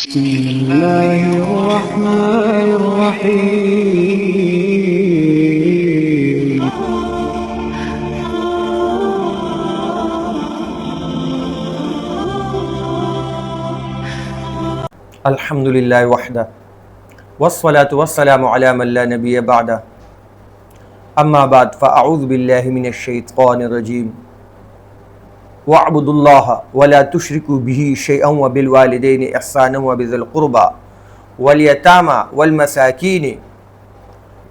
بسم الله الرحمن الرحيم. الحمد لله وحده والصلاة والسلام على من لا نبي بعده أما بعد فأعوذ بالله من الشيطان الرجيم واعبدوا الله ولا تشركوا به شيئا وبالوالدين إحسانا وبذي القربى واليتامى والمساكين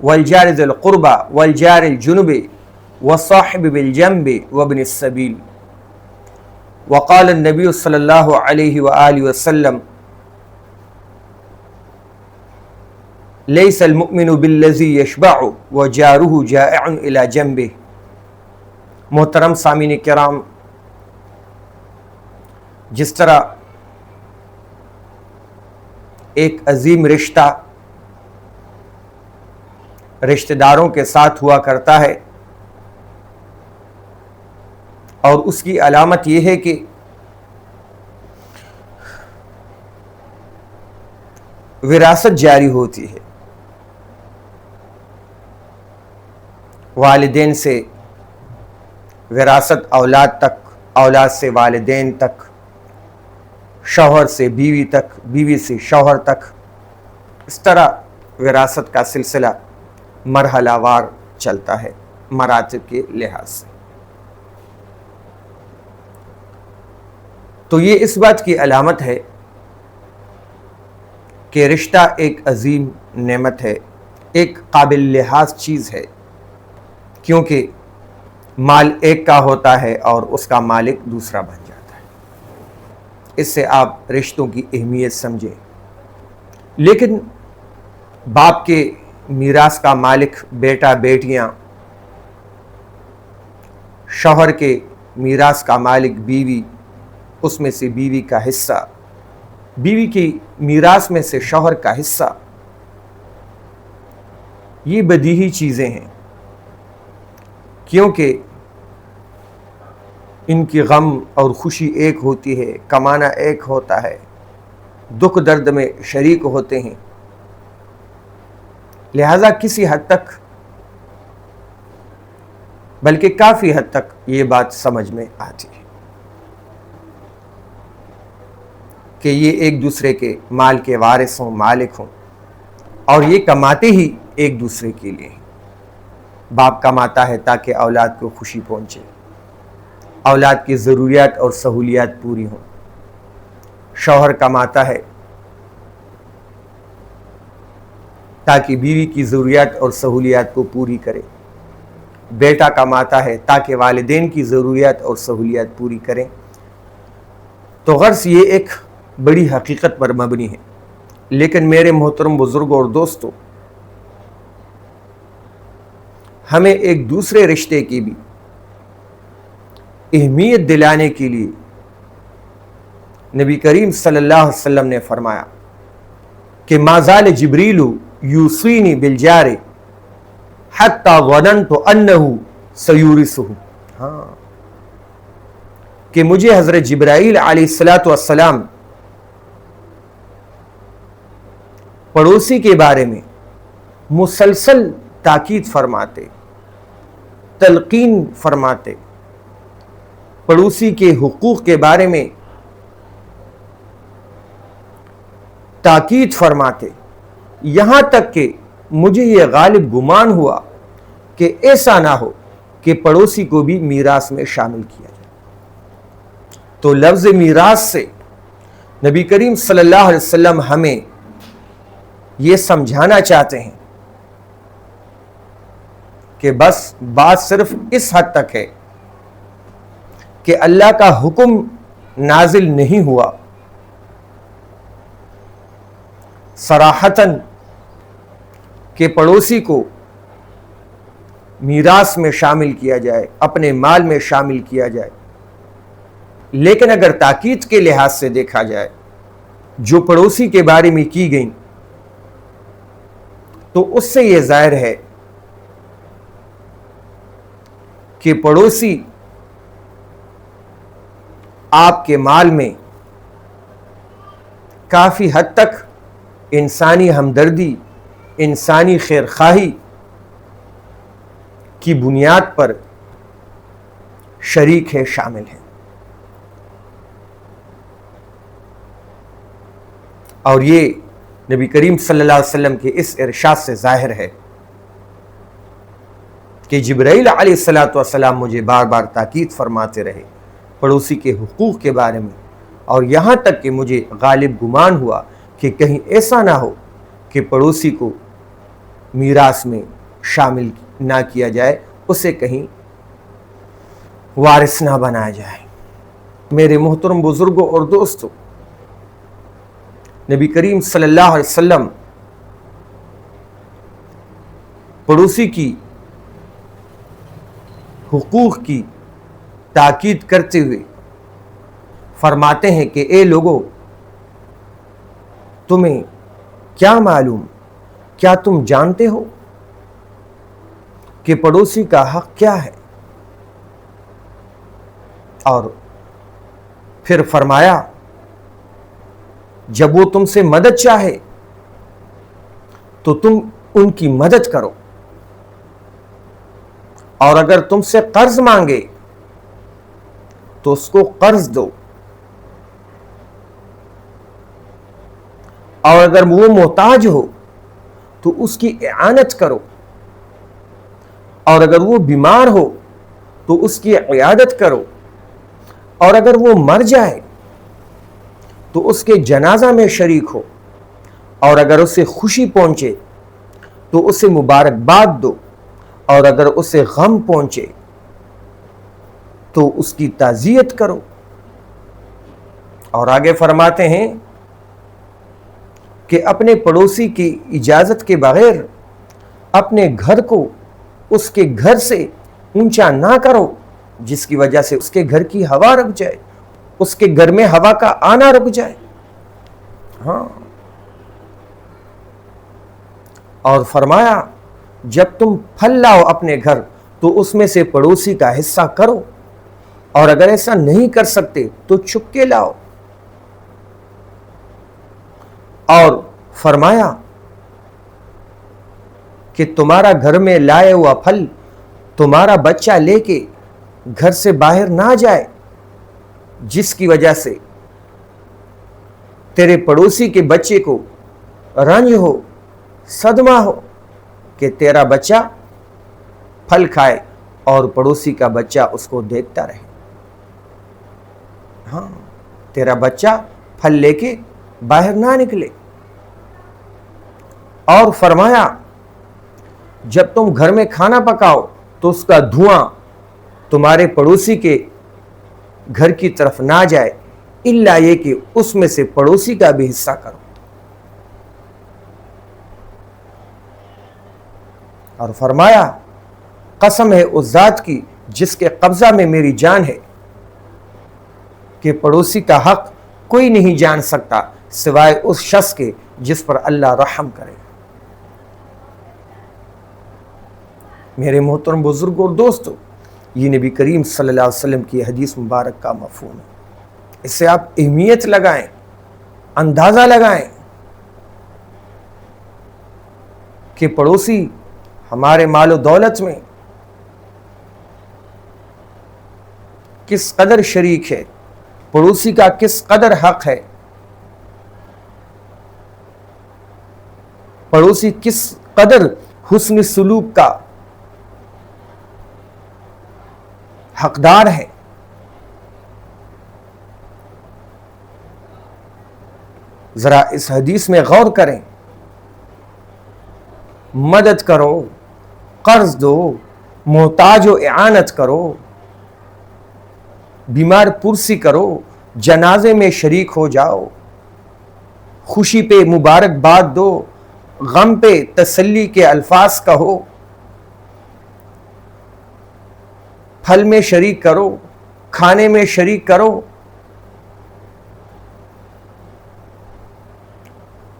والجار ذي القربى والجار الجنب والصاحب بالجنب وابن السبيل. وقال النبي صلى الله عليه وآله وسلم لیس المؤمن بالذی یشبع وجارہ جائع الی جنبہ. محترم سامعین کرام، جس طرح ایک عظیم رشتہ رشتہ داروں کے ساتھ ہوا کرتا ہے اور اس کی علامت یہ ہے کہ وراثت جاری ہوتی ہے، والدین سے وراثت اولاد تک، اولاد سے والدین تک، شوہر سے بیوی تک، بیوی سے شوہر تک. اس طرح وراثت کا سلسلہ مرحلہ وار چلتا ہے مراتب کے لحاظ سے. تو یہ اس بات کی علامت ہے کہ رشتہ ایک عظیم نعمت ہے، ایک قابل لحاظ چیز ہے، کیونکہ مال ایک کا ہوتا ہے اور اس کا مالک دوسرا بن جاتا ہے. اس سے آپ رشتوں کی اہمیت سمجھیں. لیکن باپ کے میراث کا مالک بیٹا بیٹیاں، شوہر کے میراث کا مالک بیوی، اس میں سے بیوی کا حصہ، بیوی کی میراث میں سے شوہر کا حصہ، یہ بدیہی چیزیں ہیں، کیونکہ ان کی غم اور خوشی ایک ہوتی ہے، کمانا ایک ہوتا ہے، دکھ درد میں شریک ہوتے ہیں. لہذا کسی حد تک، بلکہ کافی حد تک یہ بات سمجھ میں آتی ہے کہ یہ ایک دوسرے کے مال کے وارث ہوں، مالک ہوں، اور یہ کماتے ہی ایک دوسرے کے لیے ہیں. باپ کماتا ہے تاکہ اولاد کو خوشی پہنچے، اولاد کی ضروریات اور سہولیات پوری ہوں. شوہر کماتا ہے تاکہ بیوی کی ضروریات اور سہولیات کو پوری کرے. بیٹا کماتا ہے تاکہ والدین کی ضروریات اور سہولیات پوری کریں. تو غرض یہ ایک بڑی حقیقت پر مبنی ہے. لیکن میرے محترم بزرگوں اور دوستوں، ہمیں ایک دوسرے رشتے کی بھی اہمیت دلانے کے لیے نبی کریم صلی اللہ علیہ وسلم نے فرمایا کہ ما زال جبریل یوصینی بالجار حتی ظننت انہ سیورثہ. کہ مجھے حضرت جبرائیل علیہ السلام پڑوسی کے بارے میں مسلسل تاکید فرماتے، تلقین فرماتے، پڑوسی کے حقوق کے بارے میں تاکید فرماتے، یہاں تک کہ مجھے یہ غالب گمان ہوا کہ ایسا نہ ہو کہ پڑوسی کو بھی میراث میں شامل کیا جائے. تو لفظ میراث سے نبی کریم صلی اللہ علیہ وسلم ہمیں یہ سمجھانا چاہتے ہیں کہ بس بات صرف اس حد تک ہے کہ اللہ کا حکم نازل نہیں ہوا صراحتاً کہ پڑوسی کو میراث میں شامل کیا جائے، اپنے مال میں شامل کیا جائے. لیکن اگر تاکید کے لحاظ سے دیکھا جائے جو پڑوسی کے بارے میں کی گئیں، تو اس سے یہ ظاہر ہے کہ پڑوسی آپ کے مال میں کافی حد تک انسانی ہمدردی، انسانی خیر خواہی کی بنیاد پر شریک ہے، شامل ہے۔ اور یہ نبی کریم صلی اللہ علیہ وسلم کے اس ارشاد سے ظاہر ہے کہ جبرائیل علیہ الصلوۃ والسلام مجھے بار بار تاکید فرماتے رہے پڑوسی کے حقوق کے بارے میں، اور یہاں تک کہ مجھے غالب گمان ہوا کہ کہیں ایسا نہ ہو کہ پڑوسی کو میراث میں شامل نہ کیا جائے، اسے کہیں وارث نہ بنایا جائے۔ میرے محترم بزرگوں اور دوستوں، نبی کریم صلی اللہ علیہ وسلم پڑوسی کی حقوق کی تاکید کرتے ہوئے فرماتے ہیں کہ اے لوگو، تمہیں کیا معلوم، کیا تم جانتے ہو کہ پڑوسی کا حق کیا ہے؟ اور پھر فرمایا جب وہ تم سے مدد چاہے تو تم ان کی مدد کرو، اور اگر تم سے قرض مانگے تو اس کو قرض دو، اور اگر وہ محتاج ہو تو اس کی اعانت کرو، اور اگر وہ بیمار ہو تو اس کی عیادت کرو، اور اگر وہ مر جائے تو اس کے جنازہ میں شریک ہو، اور اگر اسے خوشی پہنچے تو اسے مبارکباد دو، اور اگر اسے غم پہنچے تو اس کی تعزیت کرو۔ اور آگے فرماتے ہیں کہ اپنے پڑوسی کی اجازت کے بغیر اپنے گھر کو اس کے گھر سے اونچا نہ کرو، جس کی وجہ سے اس کے گھر کی ہوا رک جائے، اس کے گھر میں ہوا کا آنا رک جائے۔ ہاں، اور فرمایا جب تم پھل لاؤ اپنے گھر تو اس میں سے پڑوسی کا حصہ کرو، اور اگر ایسا نہیں کر سکتے تو چھپ کے لاؤ۔ اور فرمایا کہ تمہارا گھر میں لائے ہوا پھل تمہارا بچہ لے کے گھر سے باہر نہ جائے، جس کی وجہ سے تیرے پڑوسی کے بچے کو رنج ہو، صدمہ ہو کہ تیرا بچہ پھل کھائے اور پڑوسی کا بچہ اس کو دیکھتا رہے۔ ہاں، تیرا بچہ پھل لے کے باہر نہ نکلے۔ اور فرمایا جب تم گھر میں کھانا پکاؤ تو اس کا دھواں تمہارے پڑوسی کے گھر کی طرف نہ جائے، الا یہ کہ اس میں سے پڑوسی کا بھی حصہ کرو۔ اور فرمایا قسم ہے اس ذات کی جس کے قبضہ میں میری جان ہے کہ پڑوسی کا حق کوئی نہیں جان سکتا سوائے اس شخص کے جس پر اللہ رحم کرے۔ میرے محترم بزرگوں اور دوستو، یہ نبی کریم صلی اللہ علیہ وسلم کی حدیث مبارک کا مفہوم ہے۔ اس سے آپ اہمیت لگائیں، اندازہ لگائیں کہ پڑوسی ہمارے مال و دولت میں کس قدر شریک ہے، پڑوسی کا کس قدر حق ہے، پڑوسی کس قدر حسن سلوک کا حقدار ہے۔ ذرا اس حدیث میں غور کریں، مدد کرو، قرض دو، محتاج و اعانت کرو، بیمار پرسی کرو، جنازے میں شریک ہو جاؤ، خوشی پہ مبارکباد دو، غم پہ تسلی کے الفاظ کہو، پھل میں شریک کرو، کھانے میں شریک کرو۔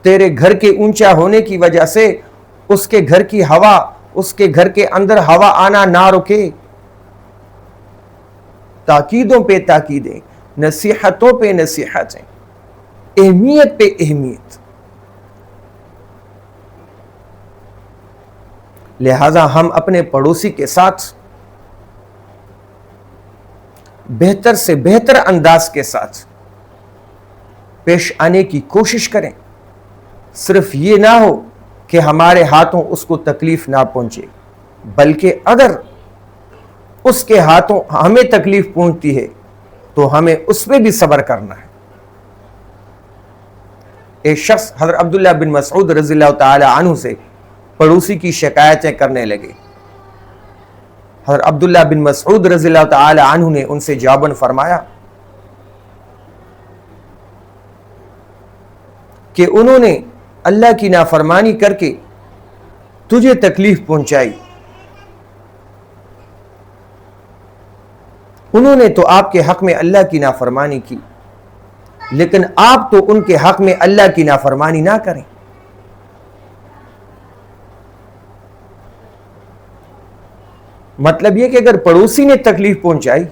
تیرے گھر کے اونچا ہونے کی وجہ سے اس کے گھر کی ہوا، اس کے گھر کے اندر ہوا آنا نہ رکے۔ تاکیدوں پہ تاکیدیں، نصیحتوں پہ نصیحتیں۔ اہمیت پہ اہمیت. لہذا ہم اپنے پڑوسی کے ساتھ بہتر سے بہتر انداز کے ساتھ پیش آنے کی کوشش کریں. صرف یہ نہ ہو کہ ہمارے ہاتھوں اس کو تکلیف نہ پہنچے، بلکہ اگر اس کے ہاتھوں ہمیں تکلیف پہنچتی ہے تو ہمیں اس پہ بھی صبر کرنا ہے. ایک شخص حضرت عبداللہ بن مسعود رضی اللہ تعالی عنہ سے پڑوسی کی شکایتیں کرنے لگے. حضرت عبداللہ بن مسعود رضی اللہ تعالی عنہ نے ان سے جواباً فرمایا کہ انہوں نے اللہ کی نافرمانی کر کے تجھے تکلیف پہنچائی، انہوں نے تو آپ کے حق میں اللہ کی نافرمانی کی، لیکن آپ تو ان کے حق میں اللہ کی نافرمانی نہ کریں. مطلب یہ کہ اگر پڑوسی نے تکلیف پہنچائی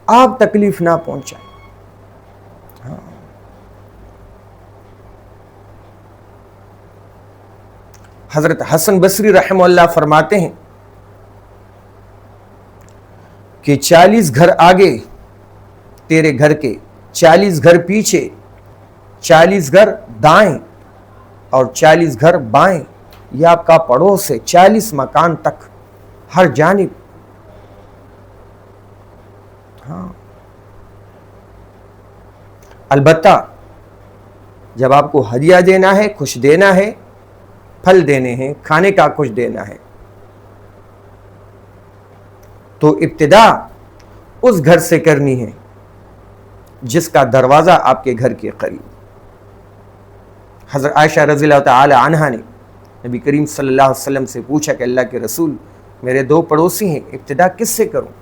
آپ تکلیف نہ پہنچائیں. حضرت حسن بصری رحمہ اللہ فرماتے ہیں کہ 40 گھر آگے تیرے گھر کے، 40 گھر پیچھے، 40 گھر دائیں اور 40 گھر بائیں، یہ آپ کا پڑوس ہے. 40 مکان تک ہر جانب. البتہ جب آپ کو ہدیہ دینا ہے، کچھ دینا ہے، پھل دینے ہیں، کھانے کا کچھ دینا ہے، تو ابتدا اس گھر سے کرنی ہے جس کا دروازہ آپ کے گھر کے قریب. حضرت عائشہ رضی اللہ تعالی عنہا نے نبی کریم صلی اللہ علیہ وسلم سے پوچھا کہ اللہ کے رسول، میرے 2 پڑوسی ہیں، ابتدا کس سے کروں؟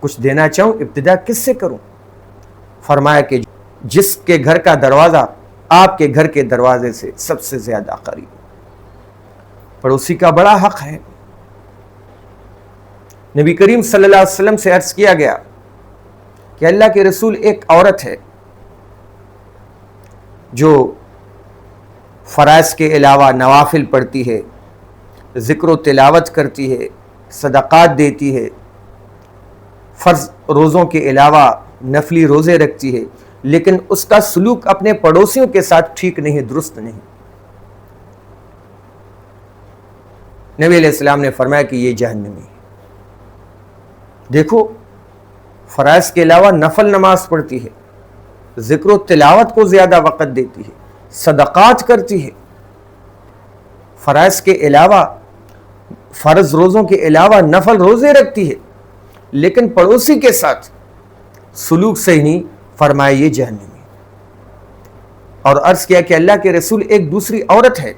کچھ دینا چاہوں، ابتدا کس سے کروں؟ فرمایا کہ جس کے گھر کا دروازہ آپ کے گھر کے دروازے سے سب سے زیادہ قریب. پڑوسی کا بڑا حق ہے. نبی کریم صلی اللہ علیہ وسلم سے عرض کیا گیا کہ اللہ کے رسول، ایک عورت ہے جو فرائض کے علاوہ نوافل پڑھتی ہے، ذکر و تلاوت کرتی ہے، صدقات دیتی ہے، فرض روزوں کے علاوہ نفلی روزے رکھتی ہے، لیکن اس کا سلوک اپنے پڑوسیوں کے ساتھ ٹھیک نہیں، درست نہیں. نبی علیہ السلام نے فرمایا کہ یہ جہنمی ہے. دیکھو، فرائض کے علاوہ نفل نماز پڑھتی ہے، ذکر و تلاوت کو زیادہ وقت دیتی ہے، صدقات کرتی ہے، فرائض کے علاوہ، فرض روزوں کے علاوہ نفل روزے رکھتی ہے، لیکن پڑوسی کے ساتھ سلوک صحیح نہیں. فرمایا یہ جہنمی ہے. اور عرض کیا کہ اللہ کے رسول، ایک دوسری عورت ہے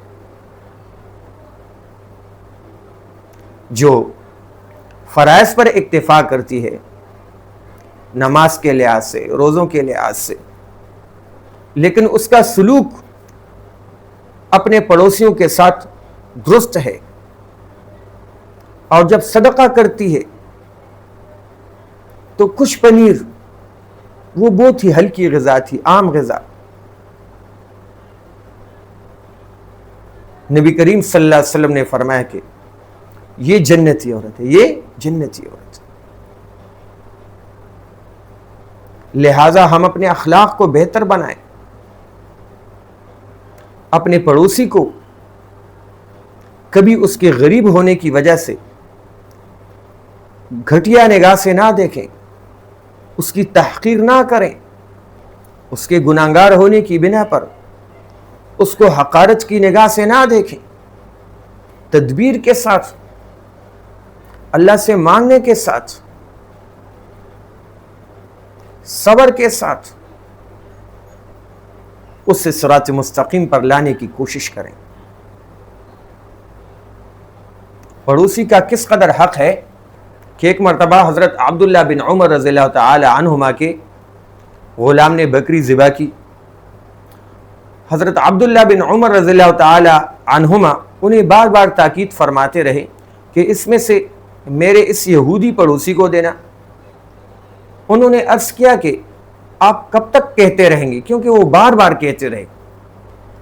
جو فرائض پر اکتفا کرتی ہے، نماز کے لحاظ سے، روزوں کے لحاظ سے، لیکن اس کا سلوک اپنے پڑوسیوں کے ساتھ درست ہے، اور جب صدقہ کرتی ہے تو کچھ پنیر، وہ بہت ہی ہلکی غذا تھی، عام غذا. نبی کریم صلی اللہ علیہ وسلم نے فرمایا کہ یہ جنتی عورت ہے، یہ جنتی عورت ہے. لہذا ہم اپنے اخلاق کو بہتر بنائیں، اپنے پڑوسی کو کبھی اس کے غریب ہونے کی وجہ سے گھٹیا نگاہ سے نہ دیکھیں، اس کی تحقیر نہ کریں، اس کے گناہگار ہونے کی بنا پر اس کو حقارت کی نگاہ سے نہ دیکھیں. تدبیر کے ساتھ، اللہ سے مانگنے کے ساتھ، صبر کے ساتھ اس صراط مستقیم پر لانے کی کوشش کریں. پڑوسی کا کس قدر حق ہے کہ ایک مرتبہ حضرت عبداللہ بن عمر رضی اللہ تعالی عنہما کے غلام نے بکری ذبح کی. حضرت عبداللہ بن عمر رضی اللہ تعالی عنہما انہیں بار بار تاکید فرماتے رہے کہ اس میں سے میرے اس یہودی پڑوسی کو دینا. انہوں نے عرض کیا کہ آپ کب تک کہتے رہیں گے؟ کیونکہ وہ بار بار کہتے رہے.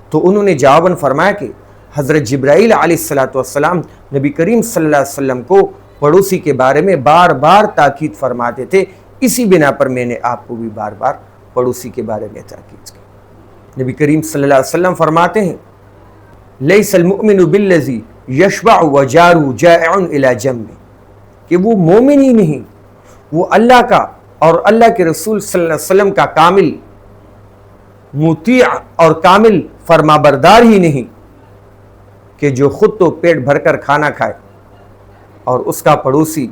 تو انہوں نے جواباً فرمایا کہ حضرت جبرائیل علیہ السلام نبی کریم صلی اللہ علیہ وسلم کو پڑوسی کے بارے میں بار بار تاکید فرماتے تھے، اسی بنا پر میں نے آپ کو بھی بار بار پڑوسی کے بارے میں تاکید کی. نبی کریم صلی اللہ علیہ وسلم فرماتے ہیں لیس المؤمن بالذی یشبع وجارہ جائع الی جنبہ، کہ وہ مومن ہی نہیں، وہ اللہ کا اور اللہ کے رسول صلی اللہ علیہ وسلم کا کامل مطیع اور کامل فرما بردار ہی نہیں کہ جو خود تو پیٹ بھر کر کھانا کھائے اور اس کا پڑوسی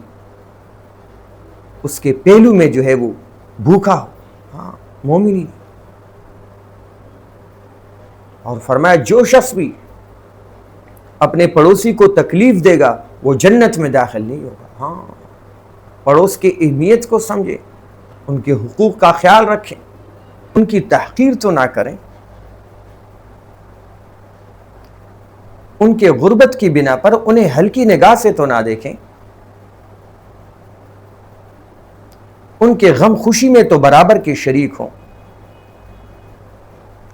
اس کے پہلو میں جو ہے وہ بھوکا ہو. ہاں، مومن ہی. اور فرمایا جو شخص بھی اپنے پڑوسی کو تکلیف دے گا وہ جنت میں داخل نہیں ہوگا. ہاں، پڑوس کی اہمیت کو سمجھیں، ان کے حقوق کا خیال رکھیں، ان کی تحقیر تو نہ کریں، ان کے غربت کی بنا پر انہیں ہلکی نگاہ سے تو نہ دیکھیں، ان کے غم خوشی میں تو برابر کے شریک ہوں.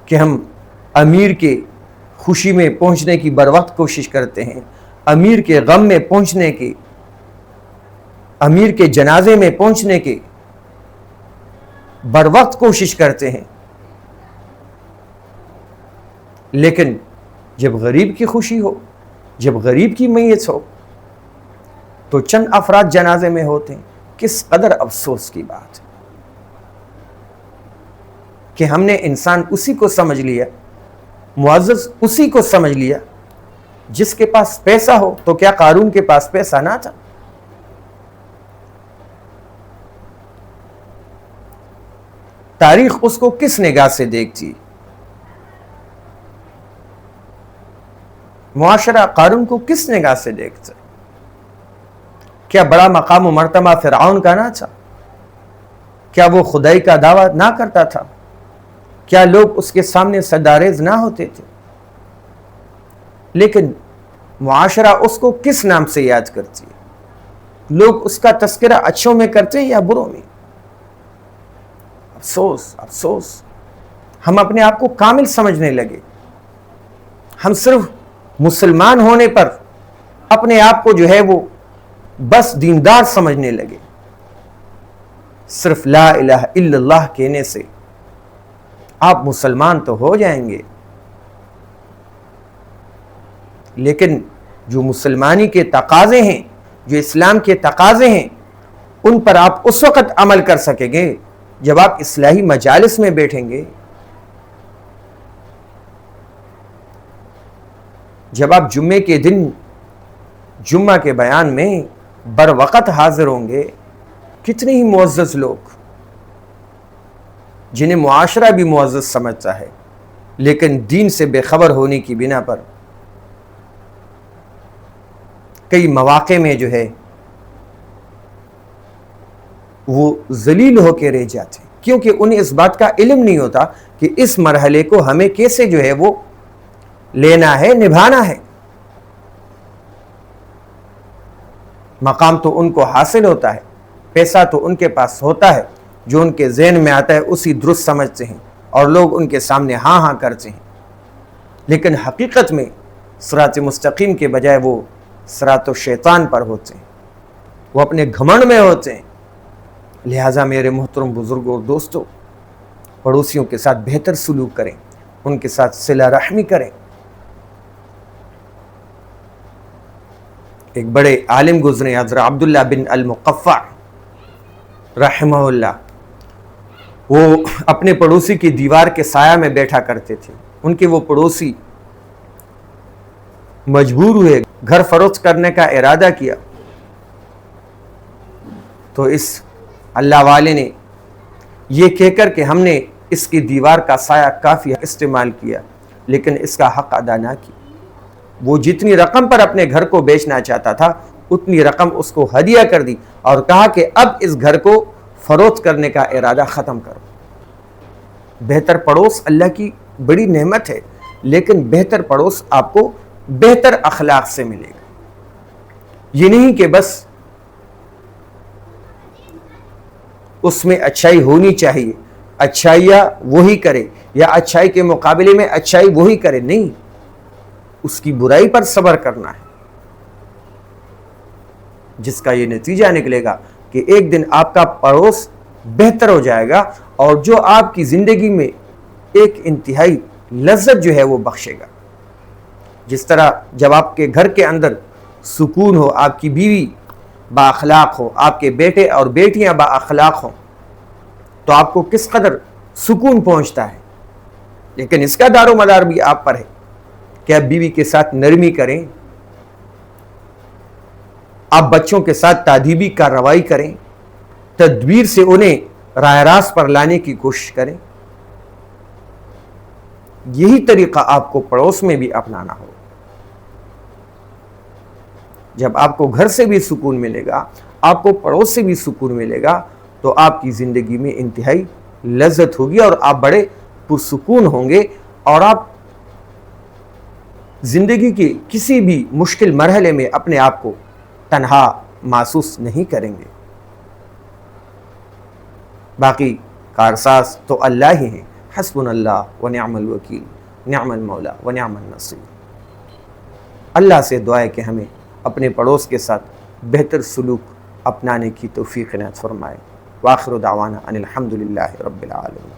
کہ ہم امیر کے خوشی میں پہنچنے کی بر وقت کوشش کرتے ہیں، امیر کے غم میں پہنچنے کی، امیر کے جنازے میں پہنچنے کی بر وقت کوشش کرتے ہیں، لیکن جب غریب کی خوشی ہو، جب غریب کی میت ہو تو چند افراد جنازے میں ہوتے ہیں. کس قدر افسوس کی بات ہے کہ ہم نے انسان اسی کو سمجھ لیا، معزز اسی کو سمجھ لیا جس کے پاس پیسہ ہو. تو کیا قارون کے پاس پیسہ نہ تھا؟ تاریخ اس کو کس نگاہ سے دیکھتی؟ معاشرہ قارون کو کس نگاہ سے دیکھتا؟ کیا بڑا مقام و مرتبہ فرعون کا نہ تھا؟ کیا وہ خدائی کا دعویٰ نہ کرتا تھا؟ کیا لوگ اس کے سامنے صدارز نہ ہوتے تھے؟ لیکن معاشرہ اس کو کس نام سے یاد کرتی ہے؟ لوگ اس کا تذکرہ اچھوں میں کرتے ہیں یا بروں میں؟ افسوس افسوس، ہم اپنے آپ کو کامل سمجھنے لگے. ہم صرف مسلمان ہونے پر اپنے آپ کو جو ہے وہ بس دیندار سمجھنے لگے. صرف لا الہ الا اللہ کہنے سے آپ مسلمان تو ہو جائیں گے، لیکن جو مسلمانی کے تقاضے ہیں، جو اسلام کے تقاضے ہیں، ان پر آپ اس وقت عمل کر سکیں گے جب آپ اصلاحی مجالس میں بیٹھیں گے، جب آپ جمعے کے دن جمعہ کے بیان میں بر وقت حاضر ہوں گے. کتنے ہی معزز لوگ جنہیں معاشرہ بھی معزز سمجھتا ہے لیکن دین سے بے خبر ہونے کی بنا پر کئی مواقع میں جو ہے وہ ذلیل ہو کے رہ جاتے ہیں، کیونکہ انہیں اس بات کا علم نہیں ہوتا کہ اس مرحلے کو ہمیں کیسے جو ہے وہ لینا ہے، نبھانا ہے. مقام تو ان کو حاصل ہوتا ہے، پیسہ تو ان کے پاس ہوتا ہے، جو ان کے ذہن میں آتا ہے اسی درست سمجھتے ہیں اور لوگ ان کے سامنے ہاں ہاں کرتے ہیں. لیکن حقیقت میں صراط مستقیم کے بجائے وہ صراط الشیطان پر ہوتے ہیں، وہ اپنے گھمنڈ میں ہوتے ہیں. لہٰذا میرے محترم بزرگوں اور دوستوں، پڑوسیوں کے ساتھ بہتر سلوک کریں، ان کے ساتھ صلہ رحمی کریں. ایک بڑے عالم گزرے حضرت عبداللہ بن المقفع رحمہ اللہ، وہ اپنے پڑوسی کی دیوار کے سایہ میں بیٹھا کرتے تھے. ان کے وہ پڑوسی مجبور ہوئے، گھر فروخت کرنے کا ارادہ کیا، تو اس اللہ والے نے یہ کہہ کر کہ ہم نے اس کی دیوار کا سایہ کافی استعمال کیا لیکن اس کا حق ادا نہ کیا. وہ جتنی رقم پر اپنے گھر کو بیچنا چاہتا تھا اتنی رقم اس کو ہدیہ کر دی اور کہا کہ اب اس گھر کو فروخت کرنے کا ارادہ ختم کرو. بہتر پڑوس اللہ کی بڑی نعمت ہے، لیکن بہتر پڑوس آپ کو بہتر اخلاق سے ملے گا. یہ نہیں کہ بس اس میں اچھائی ہونی چاہیے اچھائیاں وہی کرے یا اچھائی کے مقابلے میں اچھائی وہی کرے، نہیں، اس کی برائی پر صبر کرنا ہے، جس کا یہ نتیجہ نکلے گا کہ ایک دن آپ کا پڑوس بہتر ہو جائے گا اور جو آپ کی زندگی میں ایک انتہائی لذت جو ہے وہ بخشے گا۔ جس طرح جب آپ کے گھر کے اندر سکون ہو، آپ کی بیوی با اخلاق ہو، آپ کے بیٹے اور بیٹیاں با اخلاق ہوں، تو آپ کو کس قدر سکون پہنچتا ہے۔ لیکن اس کا دار و مدار بھی آپ پر ہے کہ آپ بیوی کے ساتھ نرمی کریں، آپ بچوں کے ساتھ تادیبی کارروائی کریں، تدبیر سے انہیں راہ راست پر لانے کی کوشش کریں۔ یہی طریقہ آپ کو پڑوس میں بھی اپنانا ہو۔ جب آپ کو گھر سے بھی سکون ملے گا، آپ کو پڑوس سے بھی سکون ملے گا، تو آپ کی زندگی میں انتہائی لذت ہوگی اور آپ بڑے پرسکون ہوں گے، اور آپ زندگی کے کسی بھی مشکل مرحلے میں اپنے آپ کو تنہا محسوس نہیں کریں گے۔ باقی کارساز تو اللہ ہی ہیں، حسبنا اللہ ونعم الوکیل، نعم المولا ونعم النصیر۔ اللہ سے دعا ہے کہ ہمیں اپنے پڑوس کے ساتھ بہتر سلوک اپنانے کی توفیق عنایت فرمائے۔ وآخر دعوانا ان الحمد للہ رب العالمین۔